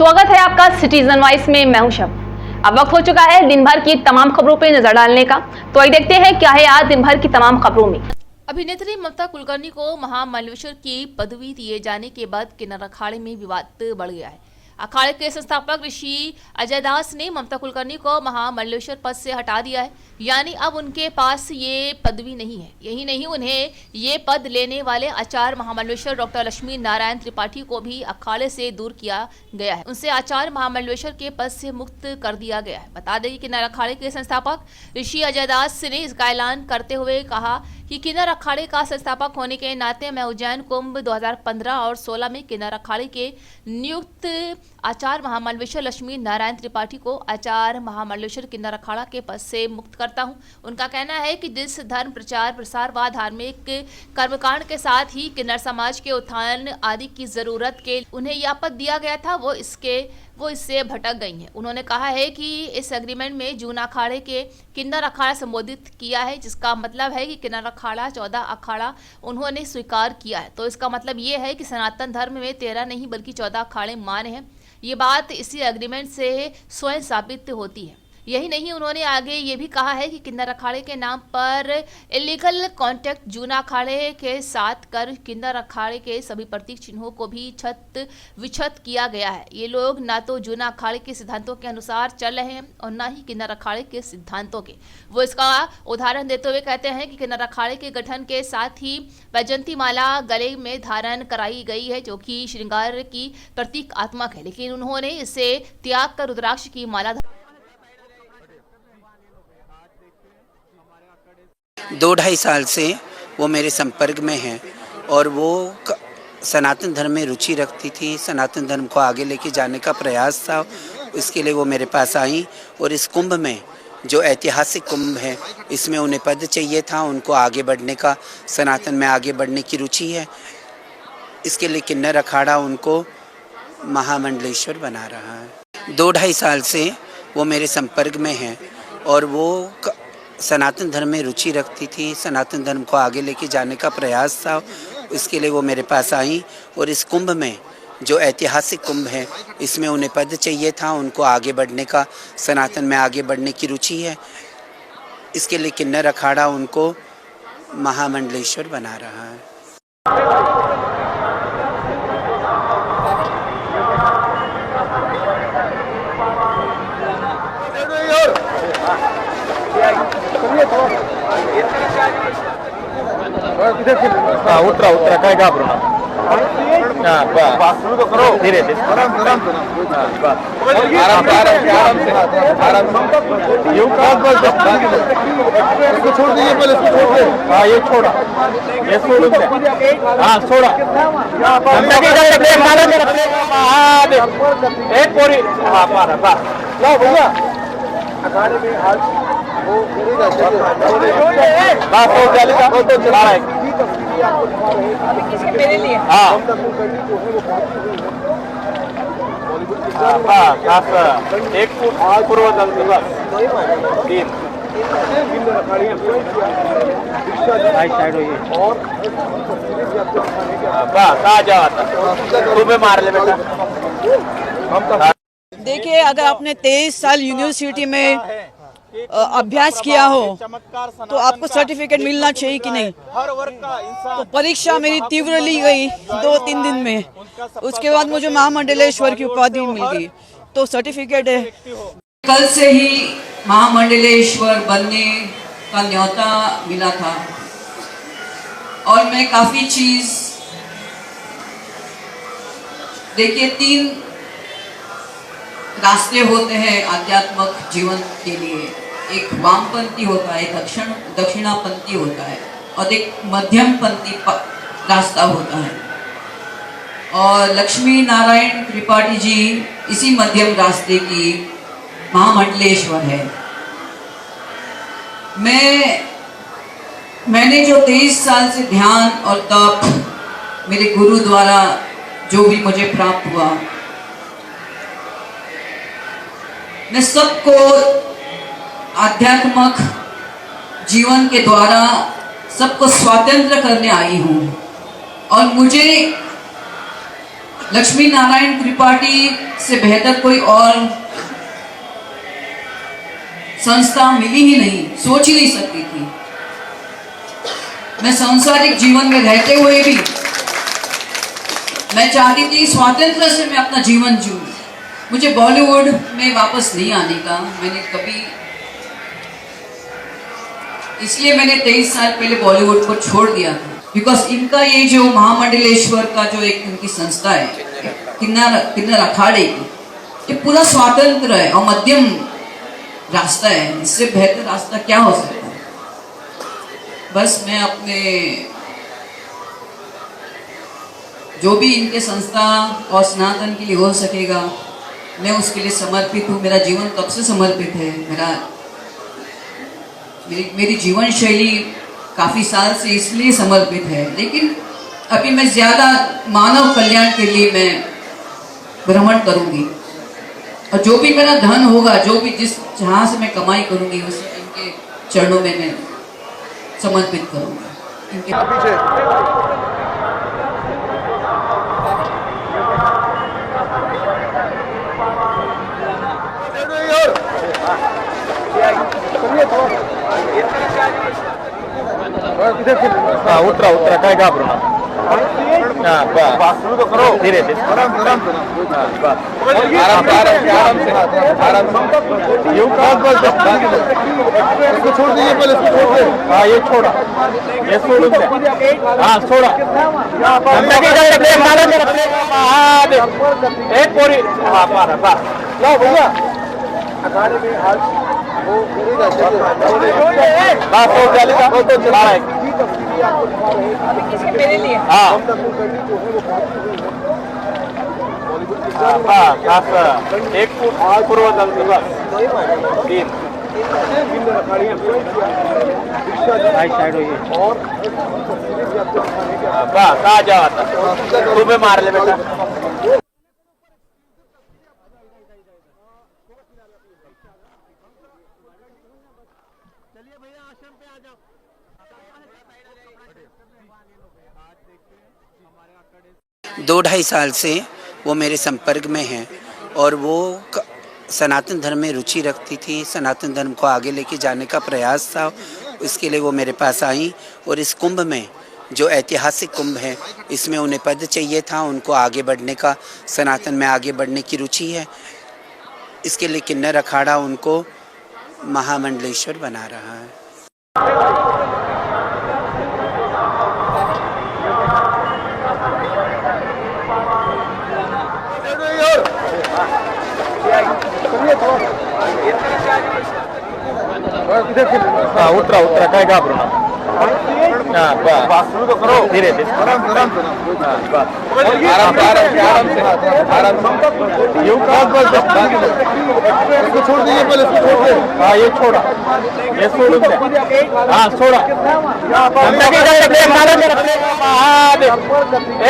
स्वागत है आपका सिटीजन वॉइस में। मैं हूं शब। अब वक्त हो चुका है दिन भर की तमाम खबरों पर नजर डालने का, तो आइए देखते हैं क्या है आज दिन भर की तमाम खबरों में। अभिनेत्री ममता कुलकर्णी को महामंडलेश्वर की पदवी दिए जाने के बाद किन्नर अखाड़े में विवाद बढ़ गया है। अखाड़े के संस्थापक ऋषि अजय दास ने ममता कुलकर्णी को महामंडलेश्वर पद से हटा दिया है, यानी अब उनके पास ये पदवी नहीं है। यही नहीं, उन्हें ये पद लेने वाले आचार्य महामंडलेश्वर डॉक्टर लक्ष्मी नारायण त्रिपाठी को भी अखाड़े से दूर किया गया है। उनसे आचार्य महामंडलेश्वर के पद से मुक्त कर दिया गया है। बता दें कि किन्नर अखाड़े के संस्थापक ऋषि अजय दास ने इसका ऐलान करते हुए कहा कि किन्नर अखाड़े का संस्थापक होने के नाते मैं उज्जैन कुंभ 2015 और 16 में किन्नर अखाड़े के नियुक्त आचार्य महामंडलेश्वर लक्ष्मी नारायण त्रिपाठी को आचार्य महामंडलेश्वर किन्नर अखाड़ा के पद से मुक्त करता हूं। उनका कहना है कि जिस धर्म प्रचार प्रसार व धार्मिक कर्मकांड के साथ ही किन्नर समाज के उत्थान आदि की जरूरत के उन्हें यह पद दिया गया था, वो इससे भटक गई हैं। उन्होंने कहा है कि इस एग्रीमेंट में जून अखाड़े के किन्नर अखाड़ा संबोधित किया है, जिसका मतलब है कि किन्नर अखाड़ा 14 अखाड़ा उन्होंने स्वीकार किया है। तो इसका मतलब ये है कि सनातन धर्म में 13 नहीं बल्कि 14 अखाड़े मान्य हैं। ये बात इसी एग्रीमेंट से स्वयं साबित होती है। यही नहीं, उन्होंने आगे ये भी कहा है कि किन्नर अखाड़े के नाम पर इलीगल कॉन्टैक्ट जूना अखाड़े के साथ कर किन्नर अखाड़े के सभी प्रतीक चिन्हों को भी छत विछत किया गया है। ये लोग ना तो जूना अखाड़े के सिद्धांतों के अनुसार चल रहे हैं और ना ही किन्नर अखाड़े के सिद्धांतों के। वो इसका उदाहरण देते हुए कहते हैं कि किन्नर अखाड़े के गठन के साथ ही वैजयंती माला गले में धारण कराई गई है, जो कि श्रृंगार की प्रतीकात्मक है, लेकिन उन्होंने इसे त्याग कर रुद्राक्ष की माला 2-2.5 साल से वो मेरे संपर्क में हैं और वो सनातन धर्म में रुचि रखती थी। सनातन धर्म को आगे लेके जाने का प्रयास था, इसके लिए वो मेरे पास आई। और इस कुंभ में, जो ऐतिहासिक कुंभ है, इसमें उन्हें पद चाहिए था, उनको आगे बढ़ने का, सनातन में आगे बढ़ने की रुचि है। इसके लिए किन्नर अखाड़ा उनको महामंडलेश्वर बना रहा है। 2-2.5 साल से वो मेरे संपर्क में हैं और वो सनातन धर्म में रुचि रखती थी। सनातन धर्म को आगे लेके जाने का प्रयास था, इसके लिए वो मेरे पास आई। और इस कुंभ में, जो ऐतिहासिक कुंभ है, इसमें उन्हें पद चाहिए था, उनको आगे बढ़ने का, सनातन में आगे बढ़ने की रुचि है। इसके लिए किन्नर अखाड़ा उनको महामंडलेश्वर बना रहा है। उतरा काय घाबरू शुरू तो करो धीरे धीरे इसको छोड़ दीजिए, पहले इसको छोड़ दे। हाँ, ये छोड़ा, ये छोड़ दे। हाँ, छोड़ा। एक पूरी लो भैया अखाड़े में आज वो मेरे लिए एक पूर्व दल तीन साइड हुई और आ जाओ सुबह मार ले बेटा। देखिए, अगर आपने 23 साल यूनिवर्सिटी में अभ्यास किया हो तो आपको सर्टिफिकेट मिलना चाहिए कि नहीं। तो परीक्षा मेरी तीव्र ली गई 2-3 दिन में, उसके बाद मुझे महामंडलेश्वर की उपाधि मिल गई, तो सर्टिफिकेट है। कल से ही महामंडलेश्वर बनने का न्योता मिला था और मैं काफी चीज देखिए, 3 रास्ते होते हैं आध्यात्मिक जीवन के लिए। एक वामपंथी होता है, दक्षिणापंथी होता है और एक मध्यमपंथी रास्ता होता है। और लक्ष्मी नारायण त्रिपाठी जी इसी मध्यम रास्ते की महामंडलेश्वर है। मैंने जो 23 साल से ध्यान और तप मेरे गुरु द्वारा जो भी मुझे प्राप्त हुआ, मैं सबको आध्यात्मिक जीवन के द्वारा सबको स्वतंत्र करने आई हूँ। और मुझे लक्ष्मी नारायण त्रिपाठी से बेहतर कोई और संस्था मिली ही नहीं, सोच ही नहीं सकती थी। मैं सांसारिक जीवन में रहते हुए भी मैं चाहती थी स्वातंत्र से मैं अपना जीवन जीऊं। मुझे बॉलीवुड में वापस नहीं आने का मैंने कभी, इसलिए मैंने 23 साल पहले बॉलीवुड को छोड़ दिया था। बिकॉज इनका ये जो महामंडलेश्वर का जो एक इनकी संस्था है, किन्नर अखाड़े की, ये पूरा स्वतंत्र है और मध्यम रास्ता है। इससे बेहतर रास्ता क्या हो सकता है। बस मैं अपने जो भी इनके संस्था और सनातन के लिए हो सकेगा मैं उसके लिए समर्पित हूँ। मेरा जीवन कब से समर्पित है। मेरी जीवन शैली काफी साल से इसलिए समर्पित है, लेकिन अभी मैं ज्यादा मानव कल्याण के लिए मैं भ्रमण करूंगी और जो भी मेरा धन होगा, जो भी जहां से मैं कमाई करूंगी उसे इनके चरणों में मैं समर्पित करूंगी। इनके उतरा उतरा काय घाबरू नका। शुरू तो करो धीरे धीरे आराम से इसको छोड़ दीजिए पहले, इसको छोड़ दे। हाँ ये छोड़ा, ये छोड़ दे। हाँ छोड़ा एक पूरी। हाँ लो भैया अखाड़े में आज वो बस हो जाएगा तो चला रहा है मेरे लिए। हाँ बस एक पूर्व दल के बस 3 साइड हुई और बस आ जाओ आता सुबह मार ले बेटा। दो ढाई साल से वो मेरे संपर्क में हैं और वो सनातन धर्म में रुचि रखती थी। सनातन धर्म को आगे लेके जाने का प्रयास था, इसके लिए वो मेरे पास आई। और इस कुंभ में जो ऐतिहासिक कुंभ है, इसमें उन्हें पद चाहिए था, उनको आगे बढ़ने का, सनातन में आगे बढ़ने की रुचि है। इसके लिए किन्नर अखाड़ा उनको महामंडलेश्वर बना रहा है। उतरा उतरा काय घाबरू नका। शुरू तो करो धीरे धीरे आराम से इसको छोड़ दीजिए पहले, इसको छोड़ दे। हाँ ये छोड़ा, ये छोड़ दे। हाँ छोड़ा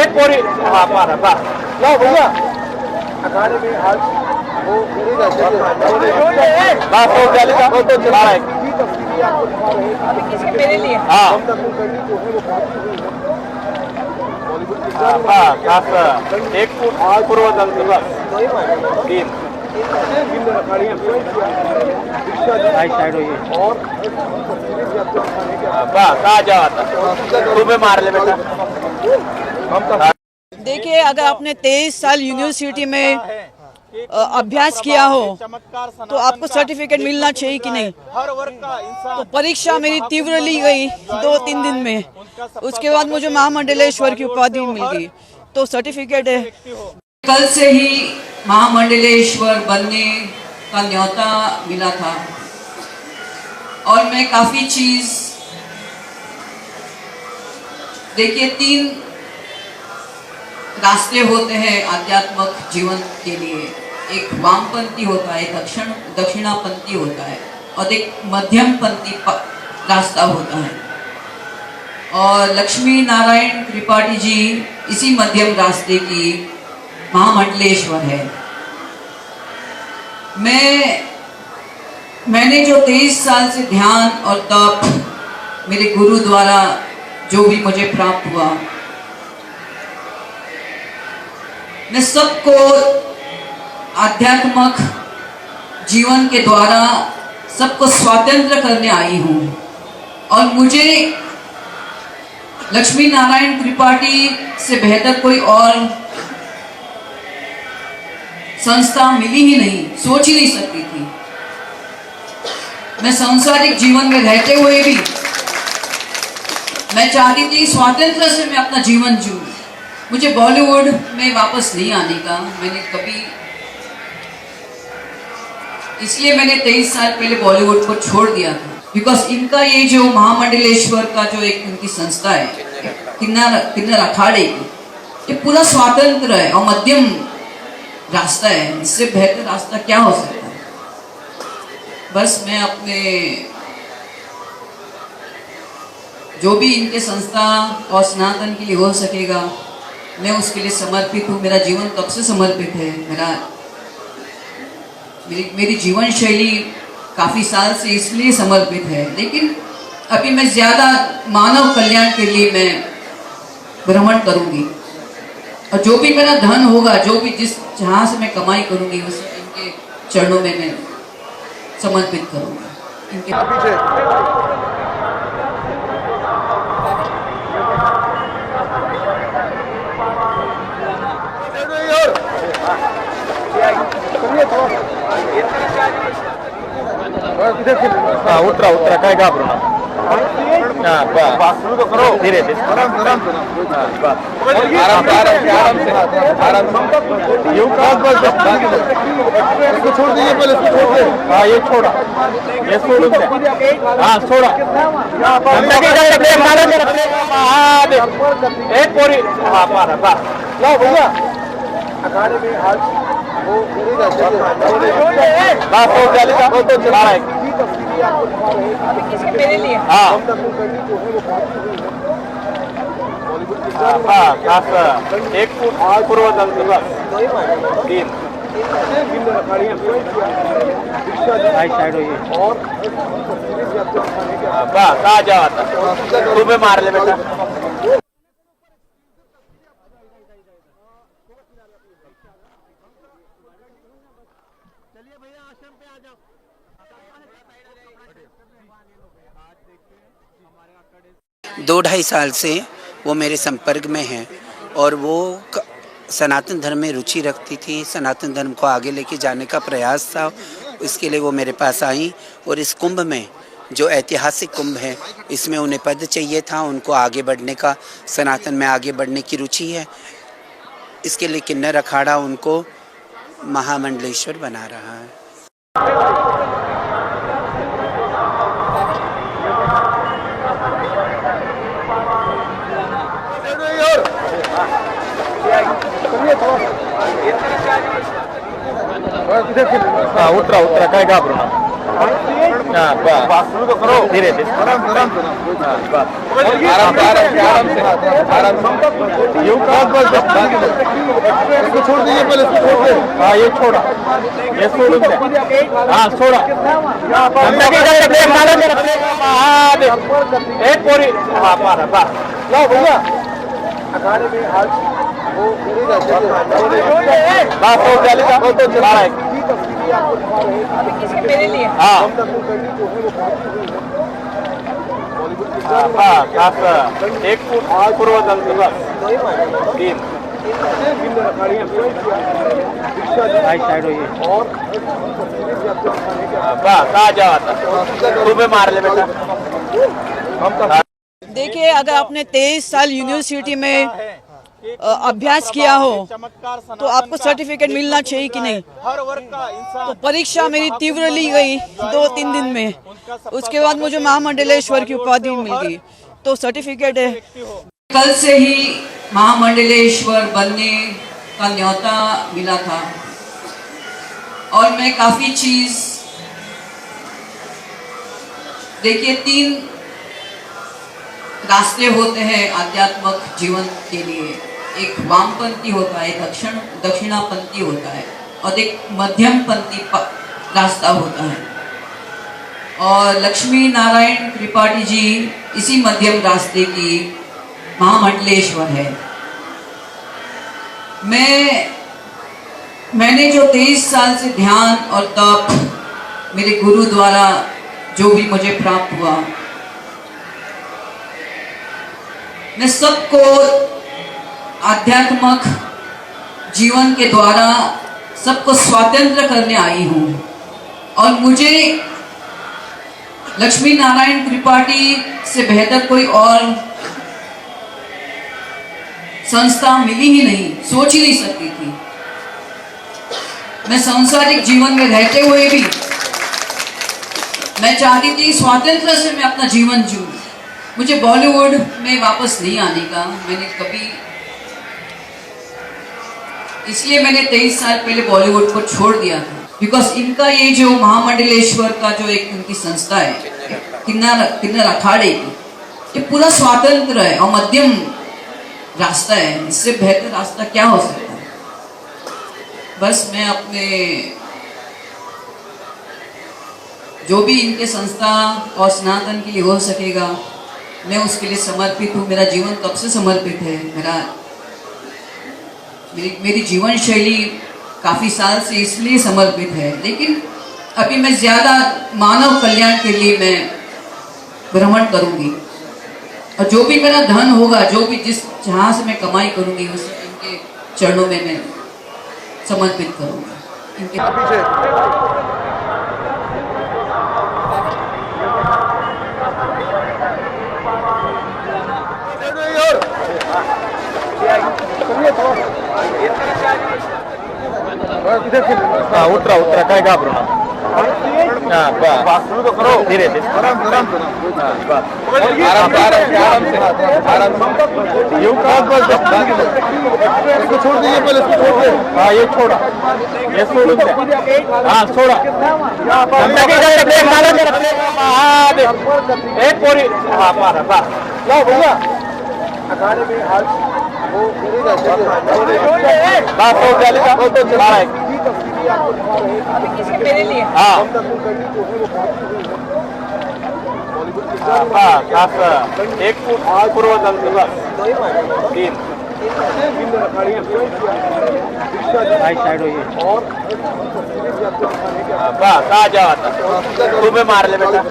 एक पूरी। हाँ लो भैया अखाड़े में आज वो बस हो जाएगा तो चला रहा है मेरे लिए। हाँ बस एक पूर्व दल के बस 3 साइड हुई और बस आ जाओ आता सुबह मार ले बेटा। देखिए, अगर आपने 23 साल यूनिवर्सिटी में अभ्यास किया हो तो आपको सर्टिफिकेट मिलना चाहिए कि नहीं। तो परीक्षा मेरी तीव्र ली गई 2-3 दिन में, उसके बाद मुझे महामंडलेश्वर की उपाधि मिल गई, तो सर्टिफिकेट है। कल से ही महामंडलेश्वर बनने का न्योता मिला था और मैं काफी चीज देखिए, 3 रास्ते होते हैं आध्यात्मिक जीवन के लिए। एक वामपंथी होता है, दक्षिणापंथी होता है और एक मध्यमपंथी रास्ता होता है। और लक्ष्मी नारायण त्रिपाठी जी इसी मध्यम रास्ते की महामंडलेश्वर है। मैंने जो 23 साल से ध्यान और तप मेरे गुरु द्वारा जो भी मुझे प्राप्त हुआ, मैं सबको आध्यात्मक जीवन के द्वारा सबको स्वतंत्र करने आई हूँ और मुझे लक्ष्मी नारायण त्रिपाठी से बेहतर कोई और संस्था मिली ही नहीं, सोच ही नहीं सकती थी। मैं सांसारिक जीवन में रहते हुए भी मैं चाहती थी स्वातंत्र से मैं अपना जीवन जीऊं। मुझे बॉलीवुड में वापस नहीं आने का मैंने कभी, इसलिए मैंने 23 साल पहले बॉलीवुड को छोड़ दिया था। बिकॉज इनका ये जो महामंडलेश्वर का जो एक उनकी संस्था है किन्नर अखाड़े की, ये पूरा स्वातंत्र है और मध्यम रास्ता है। इससे बेहतर रास्ता क्या हो सकता है। बस मैं अपने जो भी इनके संस्था और सनातन के लिए हो सकेगा मैं उसके लिए समर्पित हूँ। मेरा जीवन कब से समर्पित है। मेरी जीवन शैली काफ़ी साल से इसलिए समर्पित है, लेकिन अभी मैं ज़्यादा मानव कल्याण के लिए मैं भ्रमण करूँगी और जो भी मेरा धन होगा, जो भी जहाँ से मैं कमाई करूँगी उसे इनके चरणों में मैं समर्पित करूँगी। इनके उतरा उतरा काय घाबरू नका। शुरू तो करो धीरे धीरे आराम से इसको छोड़ दीजिए पहले, इसको छोड़ दे। हाँ ये छोड़ा, ये छोड़ दे। हाँ छोड़ा एक पूरी। हाँ लो भैया अखाड़े में आज वो तो चला रहा है मेरे लिए। हाँ एक फुट पूर्व दल के पास 3 साइड हुई और बस आ जाओ आता सुबह मार ले बेटा। चलिए भैया आश्रम पे आ जाओ। 2-2.5 साल से वो मेरे संपर्क में हैं और वो सनातन धर्म में रुचि रखती थी। सनातन धर्म को आगे लेके जाने का प्रयास था, इसके लिए वो मेरे पास आई। और इस कुंभ में जो ऐतिहासिक कुंभ है, इसमें उन्हें पद चाहिए था, उनको आगे बढ़ने का, सनातन में आगे बढ़ने की रुचि है। इसके लिए किन्नर अखाड़ा उनको महामंडलेश्वर बना रहा है। उतरा उतरा काय घाबरू नका। शुरू तो करो धीरे धीरे आराम इसको छोड़ दीजिए पहले, इसको छोड़ दे। हाँ ये छोड़ा, ये छोड़ दे। हाँ छोड़ा एक पूरी। हाँ लो भैया अखाड़े में आज वो तो चला रहा है मेरे लिए। हाँ एक फुट पूर्व दल के पास 3 साइड हुई और बस आ जाओ आता सुबह मार ले बेटा। देखिए, अगर आपने 23 साल यूनिवर्सिटी में अभ्यास किया हो तो आपको सर्टिफिकेट मिलना चाहिए कि नहीं। तो परीक्षा मेरी तीव्र ली गई 2-3 दिन में, उसके बाद मुझे महामंडलेश्वर की उपाधि मिल गई, तो सर्टिफिकेट है। कल से ही महामंडलेश्वर बनने का न्योता मिला था और मैं काफ़ी चीज़, देखिए 3 रास्ते होते हैं आध्यात्मिक जीवन के लिए। एक वामपंथी होता है, दक्षिणापंथी होता है और एक मध्यमपंथी रास्ता होता है। और लक्ष्मी नारायण त्रिपाठी जी इसी मध्यम रास्ते की महामंडलेश्वर है। मैं मैंने जो 23 साल से ध्यान और तप मेरे गुरु द्वारा जो भी मुझे प्राप्त हुआ, मैं सबको आध्यात्मिक जीवन के द्वारा सबको स्वतंत्र करने आई हूँ। और मुझे लक्ष्मी नारायण त्रिपाठी से बेहतर कोई और संस्था मिली ही नहीं, सोच ही नहीं सकती थी। मैं सांसारिक जीवन में रहते हुए भी मैं चाहती थी स्वतंत्र से मैं अपना जीवन जीऊं। मुझे बॉलीवुड में वापस नहीं आने का मैंने कभी, इसलिए मैंने 23 साल पहले बॉलीवुड को छोड़ दिया था। बिकॉज इनका ये जो महामंडलेश्वर का जो एक उनकी संस्था है, किन्नर अखाड़े की, ये पूरा स्वतंत्र है और मध्यम रास्ता है। इससे बेहतर रास्ता क्या हो सकता है। बस मैं अपने जो भी इनके संस्था और सनातन के लिए हो सकेगा मैं उसके लिए समर्पित हूँ। मेरा जीवन कब से समर्पित है। मेरी जीवन शैली काफ़ी साल से इसलिए समर्पित है, लेकिन अभी मैं ज़्यादा मानव कल्याण के लिए मैं भ्रमण करूँगी। और जो भी मेरा धन होगा, जो भी जहाँ से मैं कमाई करूँगी, उसे इनके चरणों में मैं समर्पित करूँगी। इनके उतरा उतरा काय घाबरू नका. शुरू तो करो धीरे धीरे आराम आराम इसको छोड़ दीजिए पहले इसको छोड़ दे. हाँ ये छोड़ा ये छोड़ दे. हाँ छोड़ा एक पूरी. हाँ मारा जाओ भैया अखाड़े में आज वो बात हो जाएगा तो चला है. हाँ एक फुट पूर्व तीन साइड हुई और बस आ जाओ तुम्हें मार ले बेटा.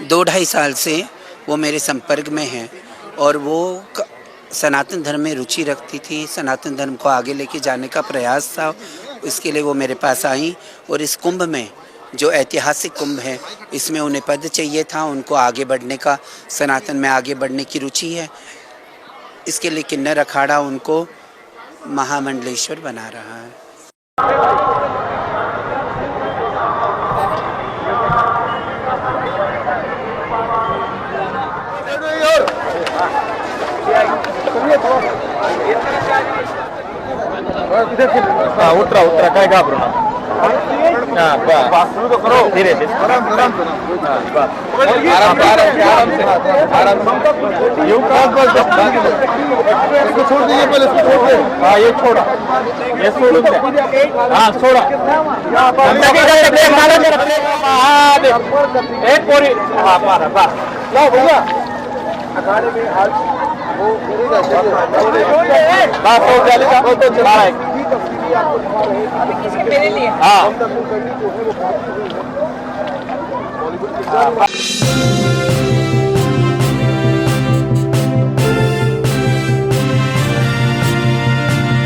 दो ढाई साल से वो मेरे संपर्क में हैं और वो सनातन धर्म में रुचि रखती थी. सनातन धर्म को आगे लेके जाने का प्रयास था, इसके लिए वो मेरे पास आई. और इस कुंभ में जो ऐतिहासिक कुंभ है, इसमें उन्हें पद चाहिए था. उनको आगे बढ़ने का, सनातन में आगे बढ़ने की रुचि है. इसके लिए किन्नर अखाड़ा उनको महामंडलेश्वर बना रहा है. हाँ उतरा उतरा काय घाबरू नका. शुरू तो करो धीरे धीरे आराम आराम इसको छोड़ दीजिए पहले इसको छोड़ दे. हाँ ये छोड़ा ये छोड़ दे. हाँ छोड़ा एक पूरी. हाँ मारा जाओ भैया अखाड़े में आज वो बात हो जाएगा तो चला है. हाँ